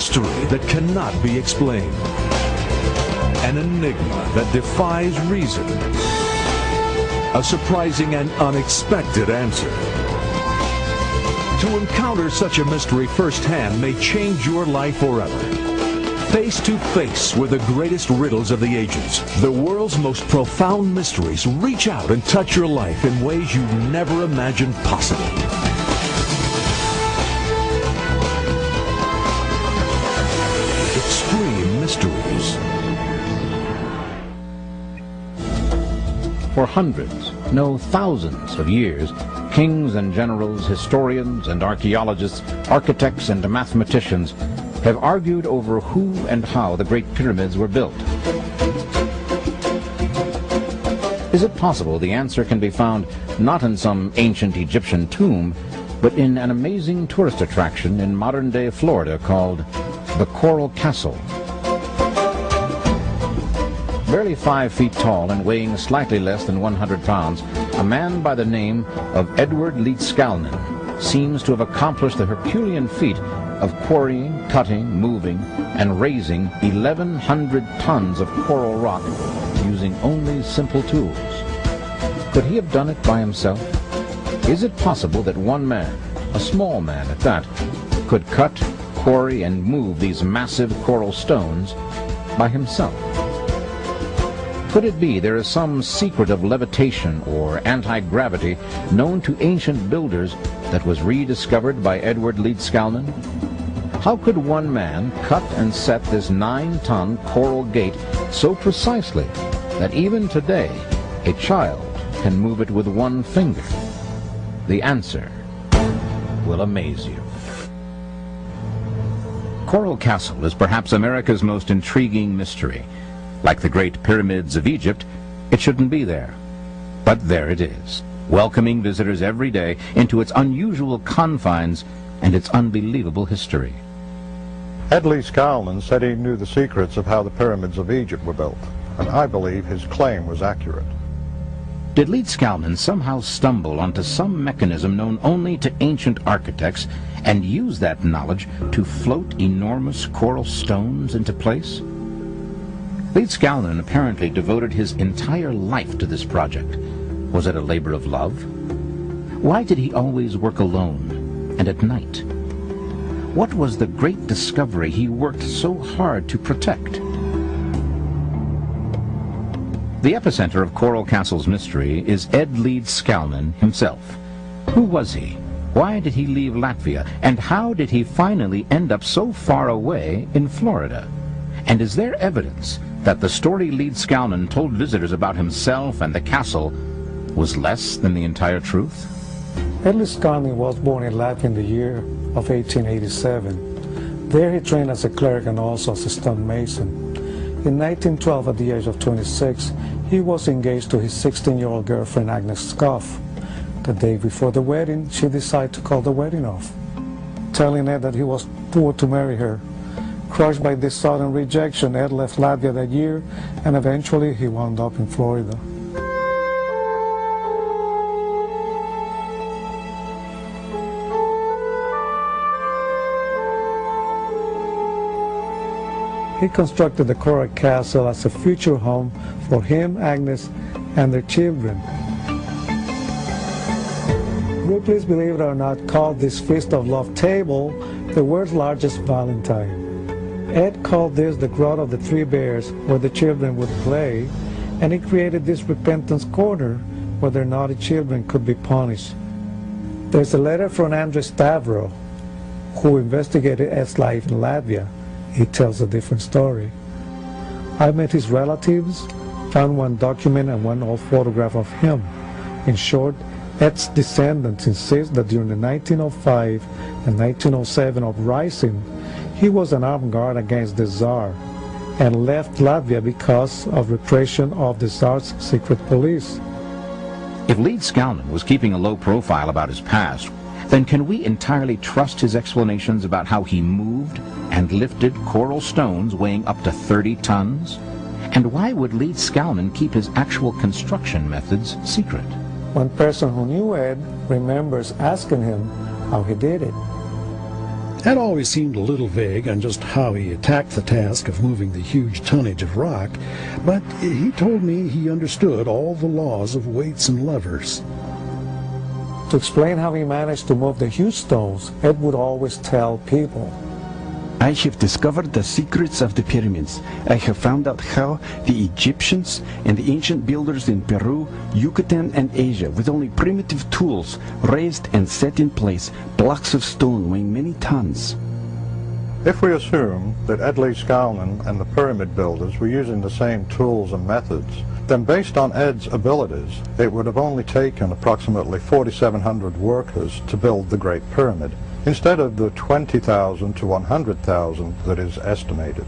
mystery that cannot be explained. An enigma that defies reason. A surprising and unexpected answer. To encounter such a mystery firsthand may change your life forever. Face to face with the greatest riddles of the ages, the world's most profound mysteries reach out and touch your life in ways you never imagined possible. Extreme Mysteries. For hundreds, no thousands of years, kings and generals, historians and archaeologists, architects and mathematicians have argued over who and how the Great Pyramids were built. Is it possible the answer can be found not in some ancient Egyptian tomb, but in an amazing tourist attraction in modern-day Florida called the Coral Castle? Barely 5 feet tall and weighing slightly less than 100 pounds, a man by the name of Edward Leedskalnin seems to have accomplished the Herculean feat of quarrying, cutting, moving, and raising 1,100 tons of coral rock using only simple tools. Could he have done it by himself? Is it possible that one man, a small man at that, could cut, quarry, and move these massive coral stones by himself? Could it be there is some secret of levitation or anti-gravity known to ancient builders that was rediscovered by Edward Leedskalnin? How could one man cut and set this 9-ton coral gate so precisely that even today a child can move it with one finger? The answer will amaze you. Coral Castle is perhaps America's most intriguing mystery. Like the Great Pyramids of Egypt, it shouldn't be there. But there it is, welcoming visitors every day into its unusual confines and its unbelievable history. Ed Leedskalnin said he knew the secrets of how the pyramids of Egypt were built, and I believe his claim was accurate. Did Leedskalnin somehow stumble onto some mechanism known only to ancient architects and use that knowledge to float enormous coral stones into place? Leedskalnin apparently devoted his entire life to this project. Was it a labor of love? Why did he always work alone and at night? What was the great discovery he worked so hard to protect? The epicenter of Coral Castle's mystery is Ed Leedskalnin himself. Who was he? Why did he leave Latvia? And how did he finally end up so far away in Florida? And is there evidence that the story Leedskalnin told visitors about himself and the castle was less than the entire truth? Ed Leedskalnin was born in Latvia in the year of 1887. There he trained as a clerk and also as a stonemason. In 1912, at the age of 26, he was engaged to his 16-year-old girlfriend Agnes Scoff. The day before the wedding, she decided to call the wedding off, telling Ed that he was poor to marry her. Crushed by this sudden rejection, Ed left Latvia that year, and eventually he wound up in Florida. He constructed the Coral Castle as a future home for him, Agnes, and their children. Ripley's, believe it or not, called this Feast of Love table the world's largest Valentine. Ed called this the Grotto of the Three Bears, where the children would play, and he created this repentance corner where their naughty children could be punished. There's a letter from Andrei Stavro, who investigated Ed's life in Latvia. He tells a different story. I met his relatives, found one document and one old photograph of him. In short, Ed's descendants insist that during the 1905 and 1907 uprising, he was an armed guard against the Tsar and left Latvia because of repression of the Tsar's secret police. If Leedskalnin was keeping a low profile about his past, then can we entirely trust his explanations about how he moved and lifted coral stones weighing up to 30 tons? And why would Leedskalnin keep his actual construction methods secret? One person who knew Ed remembers asking him how he did it. Ed always seemed a little vague on just how he attacked the task of moving the huge tonnage of rock, but he told me he understood all the laws of weights and levers. To explain how he managed to move the huge stones, Ed would always tell people, I have discovered the secrets of the pyramids. I have found out how the Egyptians and the ancient builders in Peru, Yucatan, and Asia, with only primitive tools, raised and set in place blocks of stone weighing many tons. If we assume that Ed Lee Skalnin and the pyramid builders were using the same tools and methods, then based on Ed's abilities, it would have only taken approximately 4,700 workers to build the Great Pyramid, instead of the 20,000 to 100,000 that is estimated.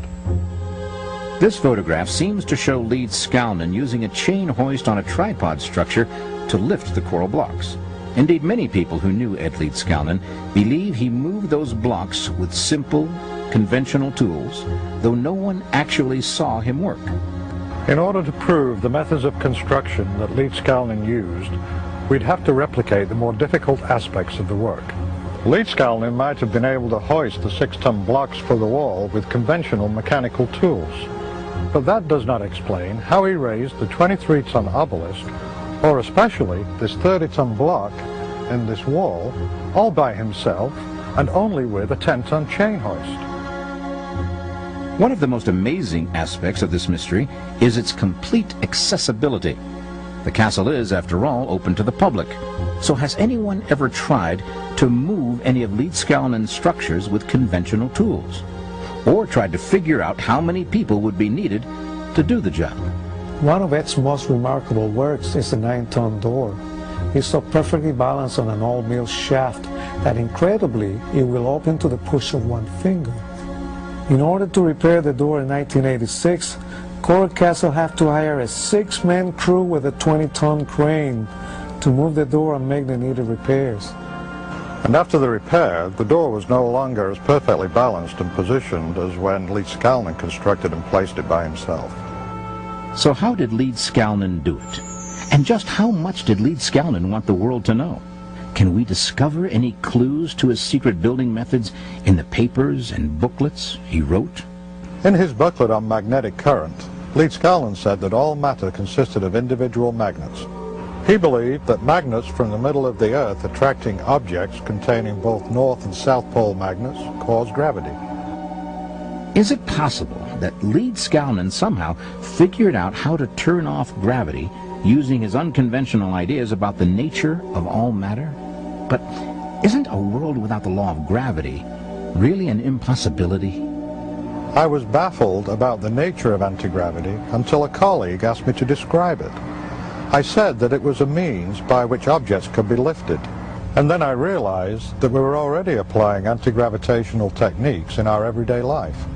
This photograph seems to show Leeds Skalnin using a chain hoist on a tripod structure to lift the coral blocks. Indeed, many people who knew Ed Leeds Skalnin believe he moved those blocks with simple, conventional tools, though no one actually saw him work. In order to prove the methods of construction that Leeds Skalnin used, we'd have to replicate the more difficult aspects of the work. Leeds Skalnin might have been able to hoist the 6-ton blocks for the wall with conventional mechanical tools. But that does not explain how he raised the 23-ton obelisk, or especially this 30-ton block in this wall, all by himself and only with a 10-ton chain hoist. One of the most amazing aspects of this mystery is its complete accessibility. The castle is, after all, open to the public. So has anyone ever tried to move any of Leeds Skalnin's structures with conventional tools? Or tried to figure out how many people would be needed to do the job? One of Ed's most remarkable works is the 9-ton door. It's so perfectly balanced on an all-mill shaft that incredibly it will open to the push of one finger. In order to repair the door in 1986, Coral Castle had to hire a 6-man crew with a 20-ton crane to move the door and make the needed repairs. And after the repair, the door was no longer as perfectly balanced and positioned as when Leeds Skalnin constructed and placed it by himself. So how did Leeds Skalnin do it? And just how much did Leeds Skalnin want the world to know? Can we discover any clues to his secret building methods in the papers and booklets he wrote? In his booklet on magnetic current, Leeds Skalnin said that all matter consisted of individual magnets. He believed that magnets from the middle of the Earth attracting objects containing both North and South Pole magnets cause gravity. Is it possible that Leeds Skalnin somehow figured out how to turn off gravity using his unconventional ideas about the nature of all matter? But isn't a world without the law of gravity really an impossibility? I was baffled about the nature of anti-gravity until a colleague asked me to describe it. I said that it was a means by which objects could be lifted, and then I realized that we were already applying anti-gravitational techniques in our everyday life.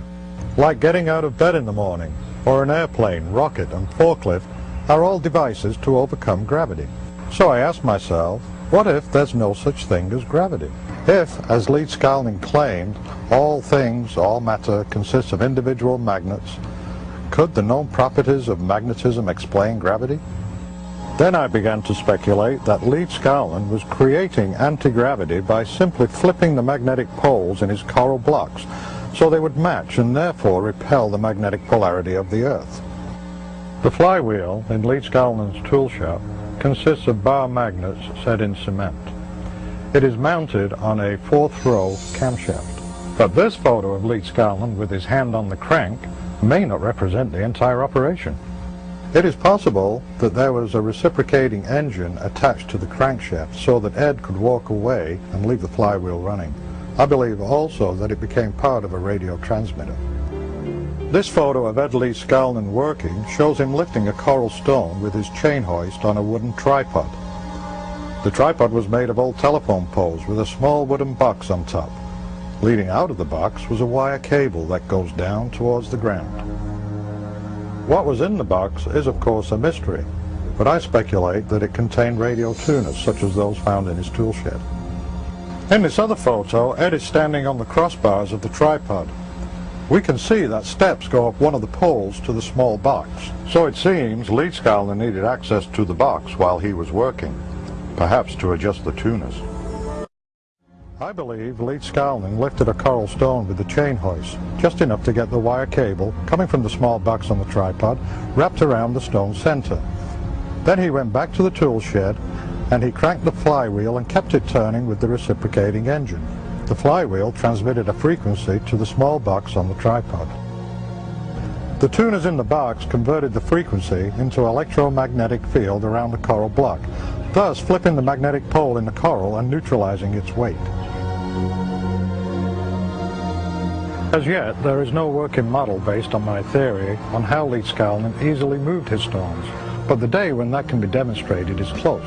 Like getting out of bed in the morning, or an airplane, rocket, and forklift are all devices to overcome gravity. So I asked myself, what if there's no such thing as gravity? If, as Leeds Skalnin claimed, all things, all matter consists of individual magnets, could the known properties of magnetism explain gravity? Then I began to speculate that Leeds Skalnin was creating anti-gravity by simply flipping the magnetic poles in his coral blocks so they would match and therefore repel the magnetic polarity of the Earth. The flywheel in Leeds Skalnin's tool shop consists of bar magnets set in cement. It is mounted on a 4th-row camshaft. But this photo of Leeds Skalnin with his hand on the crank may not represent the entire operation. It is possible that there was a reciprocating engine attached to the crankshaft so that Ed could walk away and leave the flywheel running. I believe also that it became part of a radio transmitter. This photo of Ed Leeds Skalnin working shows him lifting a coral stone with his chain hoist on a wooden tripod. The tripod was made of old telephone poles with a small wooden box on top. Leading out of the box was a wire cable that goes down towards the ground. What was in the box is of course a mystery, but I speculate that it contained radio tuners such as those found in his tool shed. In this other photo, Ed is standing on the crossbars of the tripod. We can see that steps go up one of the poles to the small box. So it seems Leeds Skalnin needed access to the box while he was working, perhaps to adjust the tuners. I believe Leith Skalnin lifted a coral stone with the chain hoist, just enough to get the wire cable, coming from the small box on the tripod, wrapped around the stone center. Then he went back to the tool shed and he cranked the flywheel and kept it turning with the reciprocating engine. The flywheel transmitted a frequency to the small box on the tripod. The tuners in the box converted the frequency into an electromagnetic field around the coral block, thus flipping the magnetic pole in the coral and neutralizing its weight. As yet, there is no working model based on my theory on how Leith Skalnin easily moved his stones, but the day when that can be demonstrated is close.